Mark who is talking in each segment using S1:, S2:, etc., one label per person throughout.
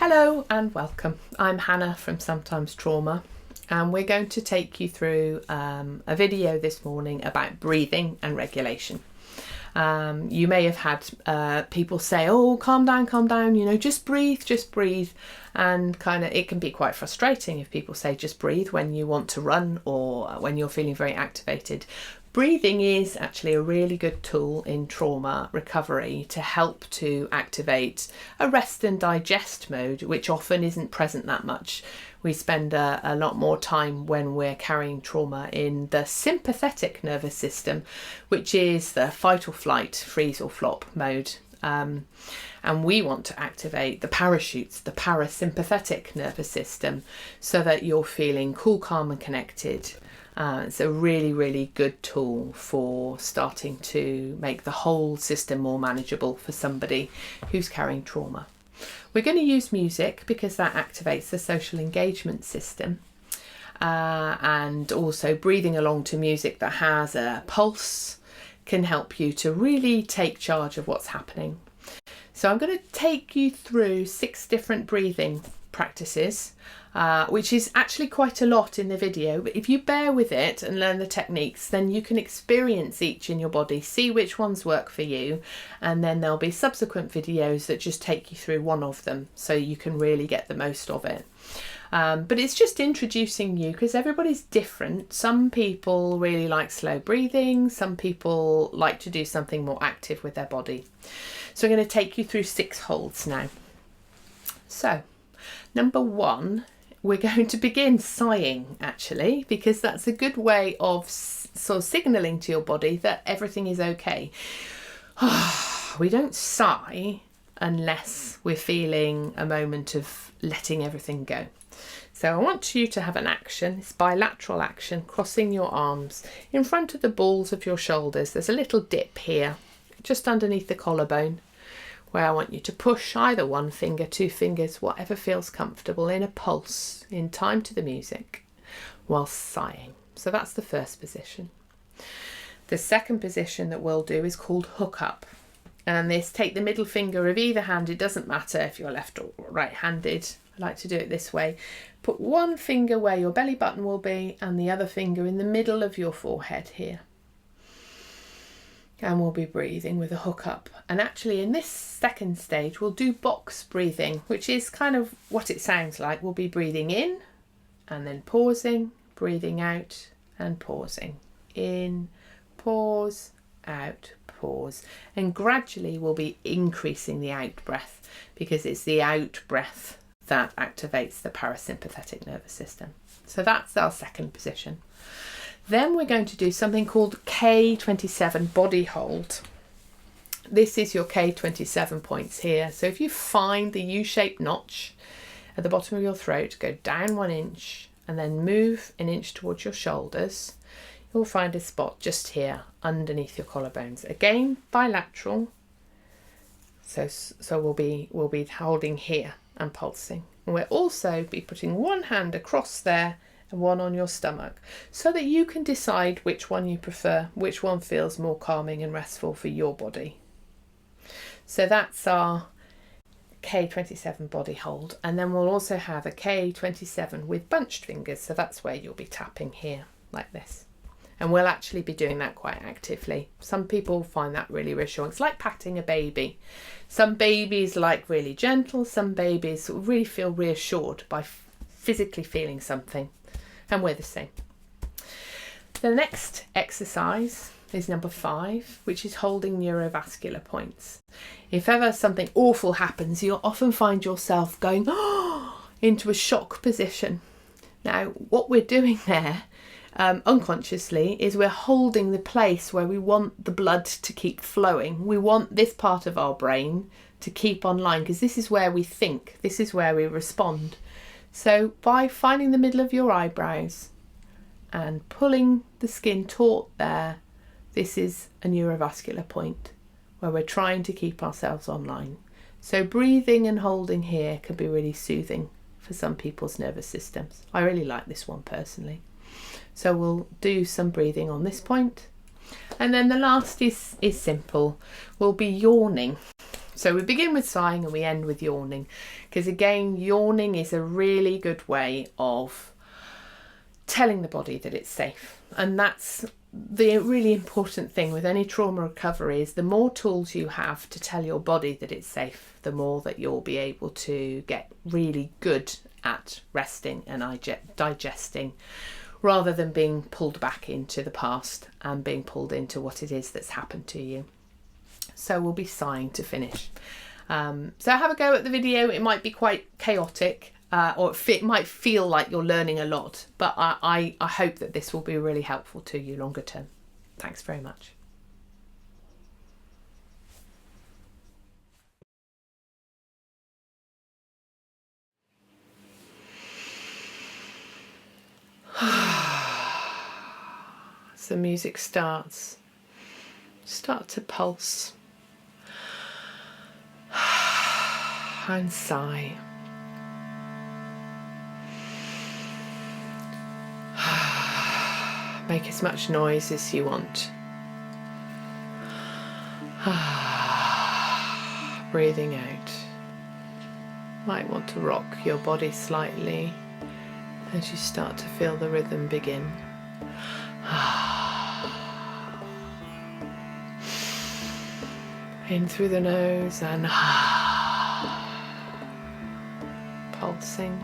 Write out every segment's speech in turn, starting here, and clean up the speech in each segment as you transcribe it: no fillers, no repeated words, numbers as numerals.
S1: Hello and welcome. I'm Hannah from Sometimes Trauma, and we're going to take you through a video this morning about breathing and regulation. You may have had people say, oh, calm down, you know, just breathe. And it can be quite frustrating if people say just breathe when you want to run or when you're feeling very activated. Breathing is actually a really good tool in trauma recovery to help to activate a rest and digest mode, which often isn't present that much. We spend a lot more time when we're carrying trauma in the sympathetic nervous system, which is the fight or flight, freeze or flop mode. And we want to activate the parachutes, the parasympathetic nervous system, so that you're feeling cool, calm and connected. It's a really, really good tool for starting to make the whole system more manageable for somebody who's carrying trauma. We're going to use music because that activates the social engagement system, and also breathing along to music that has a pulse can help you to really take charge of what's happening. So I'm going to take you through 6 different breathing practices, which is actually quite a lot in the video, but if you bear with it and learn the techniques, then you can experience each in your body, see which ones work for you, and then there'll be subsequent videos that just take you through one of them so you can really get the most of it. But it's just introducing you because everybody's different. Some people really like slow breathing, some people like to do something more active with their body. So I'm going to take you through 6 holds now. So number 1, we're going to begin sighing, actually, because that's a good way of sort of signalling to your body that everything is okay. We don't sigh unless we're feeling a moment of letting everything go. So I want you to have an action, it's bilateral action, crossing your arms in front of the balls of your shoulders. There's a little dip here, just underneath the collarbone, where I want you to push either one finger, 2 fingers, whatever feels comfortable, in a pulse, in time to the music, while sighing. So that's the first position. The second position that we'll do is called hook up. And this, take the middle finger of either hand, it doesn't matter if you're left or right-handed. I like to do it this way. Put one finger where your belly button will be and the other finger in the middle of your forehead here. And we'll be breathing with a hook up. And actually in this second stage, we'll do box breathing, which is kind of what it sounds like. We'll be breathing in and then pausing, breathing out and pausing. In, pause, out, pause. And gradually we'll be increasing the out breath because it's the out breath that activates the parasympathetic nervous system. So that's our second position. Then we're going to do something called K27 body hold. This is your K27 points here. So if you find the U-shaped notch at the bottom of your throat, go down 1 inch and then move an inch towards your shoulders. You'll find a spot just here underneath your collarbones. Again, bilateral. So we'll be holding here and pulsing. And we'll also be putting one hand across there and one on your stomach so that you can decide which one you prefer, which one feels more calming and restful for your body. So that's our K27 body hold. And then we'll also have a K27 with bunched fingers. So that's where you'll be tapping here like this. And we'll actually be doing that quite actively. Some people find that really reassuring. It's like patting a baby. Some babies like really gentle. Some babies really feel reassured by physically feeling something. And we're the same. The next exercise is number 5, which is holding neurovascular points. If ever something awful happens, you'll often find yourself going into a shock position. Now, what we're doing there unconsciously is we're holding the place where we want the blood to keep flowing. We want this part of our brain to keep online because this is where we think, this is where we respond. So by finding the middle of your eyebrows and pulling the skin taut there, this is a neurovascular point where we're trying to keep ourselves online. So breathing and holding here can be really soothing for some people's nervous systems. I really like this one personally. So we'll do some breathing on this point And then the last is simple. We'll be yawning. So we begin with sighing and we end with yawning, because again, yawning is a really good way of telling the body that it's safe. And that's the really important thing with any trauma recovery, is the more tools you have to tell your body that it's safe, the more that you'll be able to get really good at resting and digesting, rather than being pulled back into the past and being pulled into what it is that's happened to you. So we'll be sighing to finish. So have a go at the video. It might be quite chaotic, or it might feel like you're learning a lot, but I hope that this will be really helpful to you longer term. Thanks very much. As the music starts, start to pulse and sigh. Make as much noise as you want. Breathing out. Might want to rock your body slightly as you start to feel the rhythm begin. In through the nose and pulsing.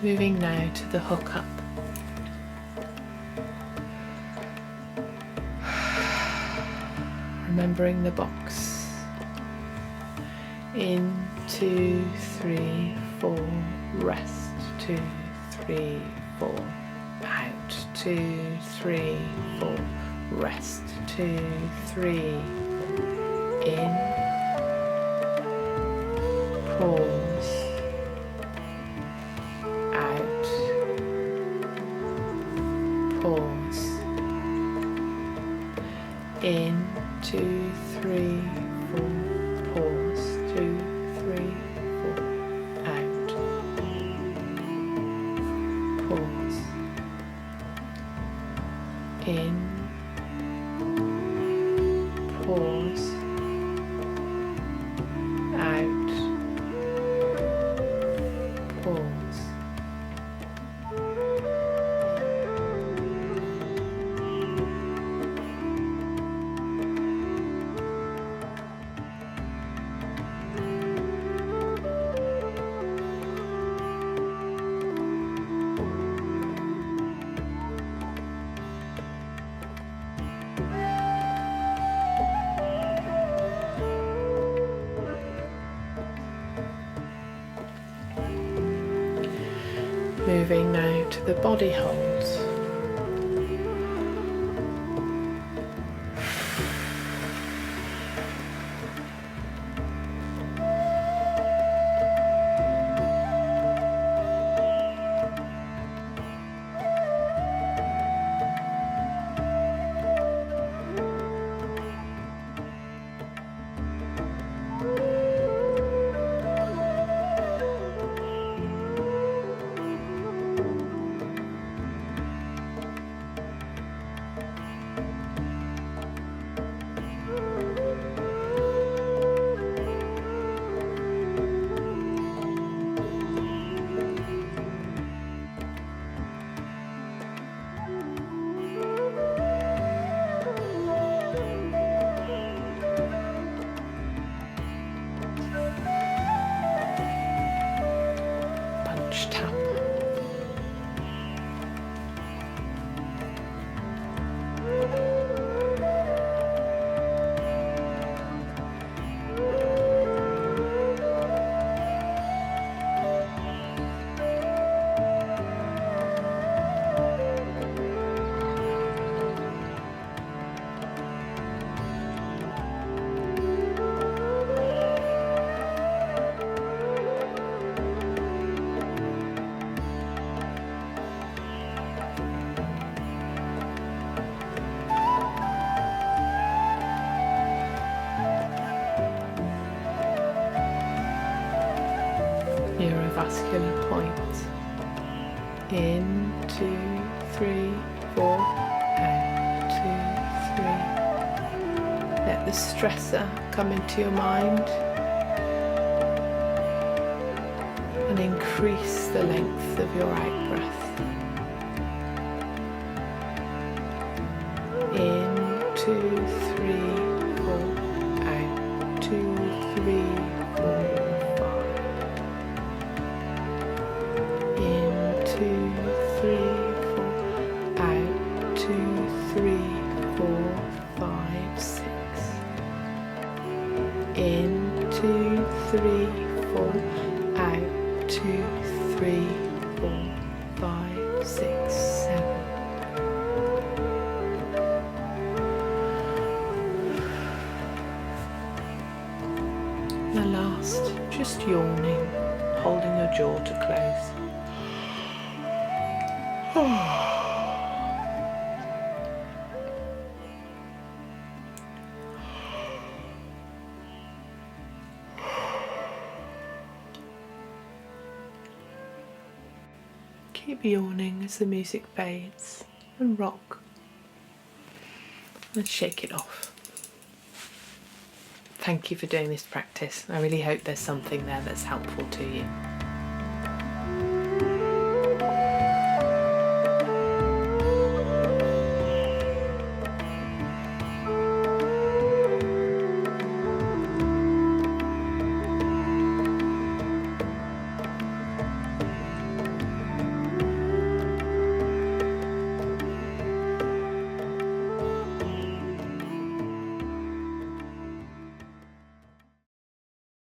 S1: Moving now to the hook up. Remembering the box. In, 2, 3, 4, rest. 2, 3, 4, out. 2, 3, 4, rest. 2, 3, 4, in, pause, out, pause, in, 2, 3, 4, pause, 2, 3, 4, out, pause, in, pause, out, pause. Moving now to the body holds. neurovascular point. In, 2, 3, 4, out, 2, 3. Let the stressor come into your mind and increase the length of your out breath. In, 2, 3, 4, out, 2, 3, 4, 5. In, 2, 3, 4, out, 2, 3, 4, 5, 6. In, 2, 3, 4, out, 2, 3, 4, 5, 6, 7. The last, just yawning, holding your jaw to close. Keep yawning as the music fades, and rock and shake it off. Thank you for doing this practice. I really hope there's something there that's helpful to you.